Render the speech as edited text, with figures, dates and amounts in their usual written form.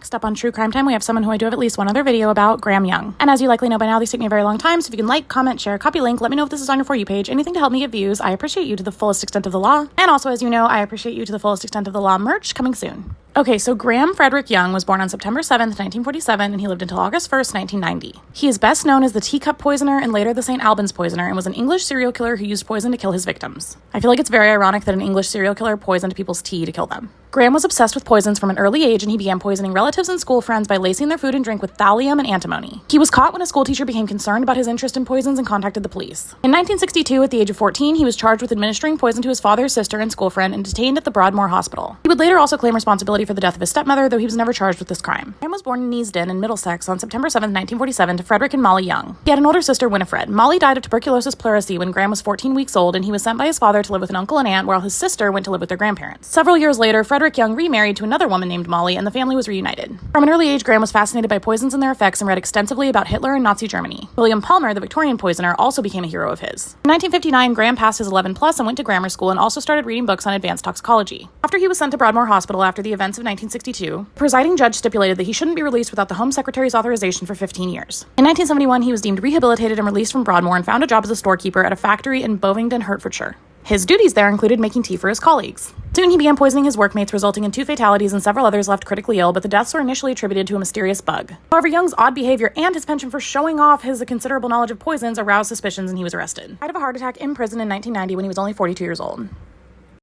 Next up on True Crime Time, we have someone who I do have at least one other video about, Graham Young. And as you likely know by now, these take me a very long time, so if you can like, comment, share, copy link, let me know if this is on your For You page, anything to help me get views. I appreciate you to the fullest extent of the law. And also, as you know, I appreciate you to the fullest extent of the law merch coming soon. Okay, so Graham Frederick Young was born on September 7th, 1947, and he lived until August 1st, 1990. He is best known as the Teacup Poisoner and later the St. Albans Poisoner, and was an English serial killer who used poison to kill his victims. I feel like it's very ironic that an English serial killer poisoned people's tea to kill them. Graham was obsessed with poisons from an early age, and he began poisoning relatives and school friends by lacing their food and drink with thallium and antimony. He was caught when a school teacher became concerned about his interest in poisons and contacted the police. In 1962, at the age of 14, he was charged with administering poison to his father's sister and school friend and detained at the Broadmoor Hospital. He would later also claim responsibility for the death of his stepmother, though he was never charged with this crime. Graham was born in Neasden in Middlesex on September 7, 1947, to Frederick and Molly Young. He had an older sister, Winifred. Molly died of tuberculosis pleurisy when Graham was 14 weeks old, and he was sent by his father to live with an uncle and aunt, while his sister went to live with their grandparents. Several years later, Frederick Young remarried to another woman named Molly, and the family was reunited. From an early age, Graham was fascinated by poisons and their effects and read extensively about Hitler and Nazi Germany. William Palmer, the Victorian poisoner, also became a hero of his. In 1959, Graham passed his 11 plus and went to grammar school and also started reading books on advanced toxicology. After he was sent to Broadmoor Hospital after the events of 1962, the presiding judge stipulated that he shouldn't be released without the Home Secretary's authorization for 15 years. In 1971, he was deemed rehabilitated and released from Broadmoor and found a job as a storekeeper at a factory in Bovingdon, Hertfordshire. His duties there included making tea for his colleagues. Soon he began poisoning his workmates, resulting in 2 fatalities and several others left critically ill, but the deaths were initially attributed to a mysterious bug. However, Young's odd behavior and his penchant for showing off his considerable knowledge of poisons aroused suspicions, and he was arrested. He died of a heart attack in prison in 1990 when he was only 42 years old.